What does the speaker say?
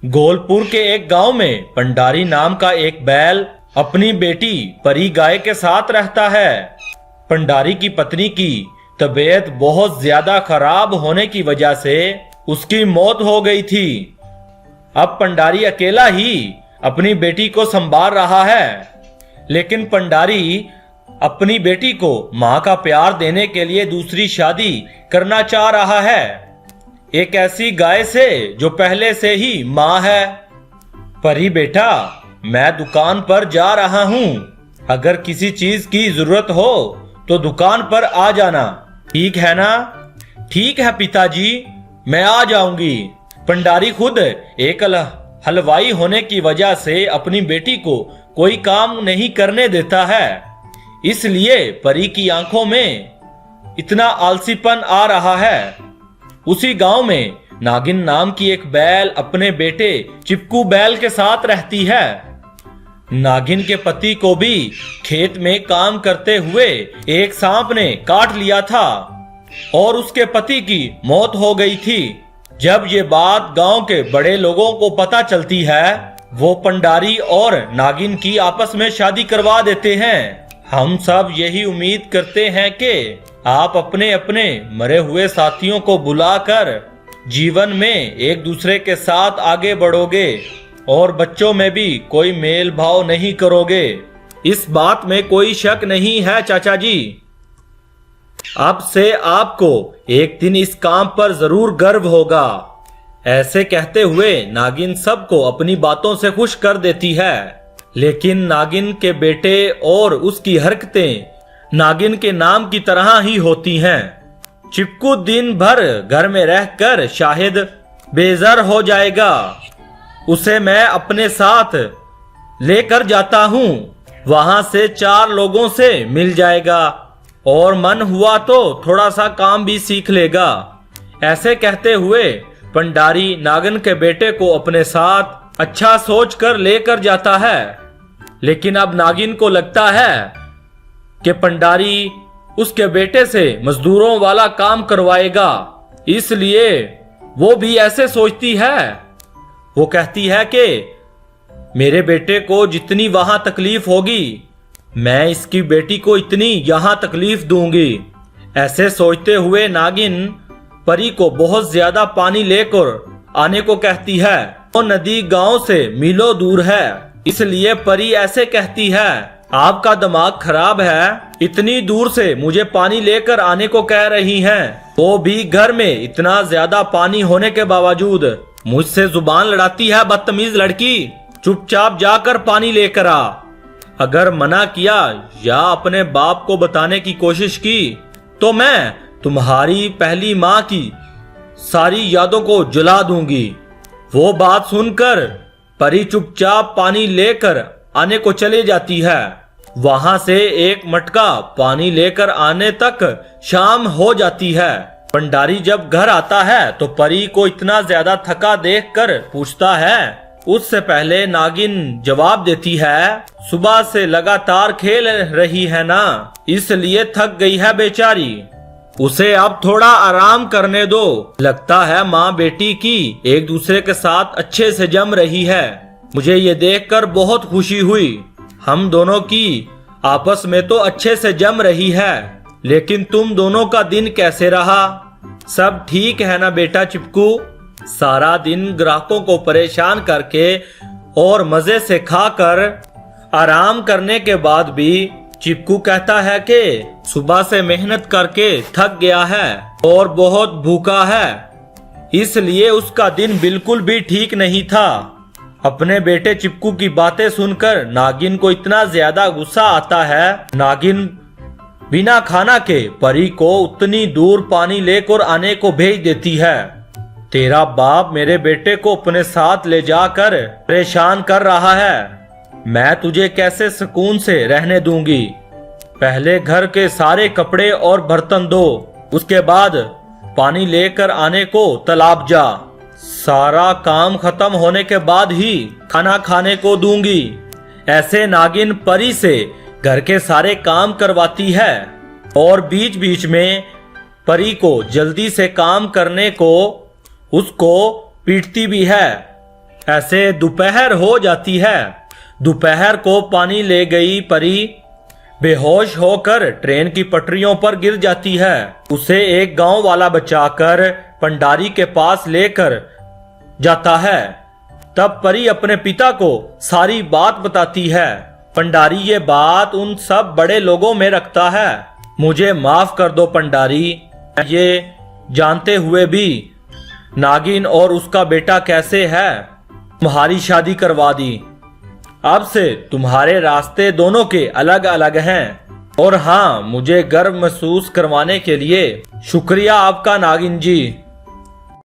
गोलपुर के एक गांव में पंडारी नाम का एक बैल अपनी बेटी परी गाय के साथ रहता है। पंडारी की पत्नी की तबीयत बहुत ज्यादा खराब होने की वजह से उसकी मौत हो गई थी। अब पंडारी अकेला ही अपनी बेटी को संभाल रहा है, लेकिन पंडारी अपनी बेटी को मां का प्यार देने के लिए दूसरी शादी करना चाह रहा है, एक ऐसी गाय से जो पहले से ही मां है। परी बेटा, मैं दुकान पर जा रहा हूँ, अगर किसी चीज की जरूरत हो तो दुकान पर आ जाना, ठीक है ना? ठीक है पिताजी, मैं आ जाऊंगी। पंडारी खुद एक हलवाई होने की वजह से अपनी बेटी को कोई काम नहीं करने देता है, इसलिए परी की आंखों में इतना आलसीपन आ रहा है। उसी गांव में नागिन नाम की एक बैल अपने बेटे चिपकू बैल के साथ रहती है। नागिन के पति को भी खेत में काम करते हुए एक सांप ने काट लिया था और उसके पति की मौत हो गई थी। जब ये बात गांव के बड़े लोगों को पता चलती है, वो पंडारी और नागिन की आपस में शादी करवा देते हैं। हम सब यही उम्मीद करते हैं कि आप अपने अपने मरे हुए साथियों को बुलाकर जीवन में एक दूसरे के साथ आगे बढ़ोगे और बच्चों में भी कोई मेल भाव नहीं करोगे। इस बात में कोई शक नहीं है चाचा जी। अब से आपको एक दिन इस काम पर जरूर गर्व होगा। ऐसे कहते हुए नागिन सबको अपनी बातों से खुश कर देती है, लेकिन नागिन के बेटे और उसकी हरकतें नागिन के नाम की तरह ही होती हैं। चिपकू दिन भर घर में रहकर शायद बेजार हो जाएगा, उसे मैं अपने साथ लेकर जाता हूँ, वहां से 4 लोगों से मिल जाएगा और मन हुआ तो थोड़ा सा काम भी सीख लेगा। ऐसे कहते हुए पंडारी नागिन के बेटे को अपने साथ अच्छा सोच कर लेकर जाता है, लेकिन अब नागिन को लगता है कि पंडारी उसके बेटे से मजदूरों वाला काम करवाएगा, इसलिए वो भी ऐसे सोचती है। वो कहती है कि मेरे बेटे को जितनी वहां तकलीफ होगी, मैं इसकी बेटी को इतनी यहां तकलीफ दूंगी। ऐसे सोचते हुए नागिन परी को बहुत ज्यादा पानी लेकर आने को कहती है। वो नदी गांव से मीलों दूर है, इसलिए परी ऐसे कहती है, आपका दिमाग खराब है, इतनी दूर से मुझे पानी लेकर आने को कह रही हैं, वो भी घर में इतना ज्यादा पानी होने के बावजूद मुझसे जुबान लड़ाती है। बदतमीज लड़की, चुपचाप जाकर पानी लेकर आ। अगर मना किया या अपने बाप को बताने की कोशिश की तो मैं तुम्हारी पहली माँ की सारी यादों को जला दूंगी। वो बात सुनकर परी चुपचाप पानी लेकर आने को चली जाती है। वहां से एक मटका पानी लेकर आने तक शाम हो जाती है। पंडारी जब घर आता है तो परी को इतना ज्यादा थका देखकर पूछता है। उससे पहले नागिन जवाब देती है, सुबह से लगातार खेल रही है ना, इसलिए थक गई है बेचारी, उसे अब थोड़ा आराम करने दो। लगता है माँ बेटी की एक दूसरे के साथ अच्छे से जम रही है। मुझे ये देखकर बहुत खुशी हुई। हम दोनों की आपस में तो अच्छे से जम रही है, लेकिन तुम दोनों का दिन कैसे रहा? सब ठीक है ना बेटा चिपकू? सारा दिन ग्राहकों को परेशान करके और मजे से खाकर आराम करने के बाद भी चिपकू कहता है कि सुबह से मेहनत करके थक गया है और बहुत भूखा है, इसलिए उसका दिन बिल्कुल भी ठीक नहीं था। अपने बेटे चिपकू की बातें सुनकर नागिन को इतना ज्यादा गुस्सा आता है। नागिन बिना खाना के परी को उतनी दूर पानी लेकर आने को भेज देती है। तेरा बाप मेरे बेटे को अपने साथ ले जाकर परेशान कर रहा है, मैं तुझे कैसे सुकून से रहने दूंगी? पहले घर के सारे कपड़े और बर्तन धो, उसके बाद पानी लेकर आने को तालाब जा। सारा काम खत्म होने के बाद ही खाना खाने को दूंगी। ऐसे नागिन परी से घर के सारे काम करवाती है और बीच बीच में परी को जल्दी से काम करने को उसको पीटती भी है। ऐसे दोपहर हो जाती है। दोपहर को पानी ले गई परी बेहोश होकर ट्रेन की पटरियों पर गिर जाती है। उसे एक गांव वाला बचाकर पंडारी के पास लेकर जाता है। तब परी अपने पिता को सारी बात बताती है। पंडारी ये बात उन सब बड़े लोगों में रखता है। मुझे माफ कर दो पंडारी, ये जानते हुए भी नागिन और उसका बेटा कैसे है, तुम्हारी शादी करवा दी। अब से तुम्हारे रास्ते दोनों के अलग अलग हैं। और हाँ, मुझे गर्व महसूस करवाने के लिए शुक्रिया आपका नागिन जी।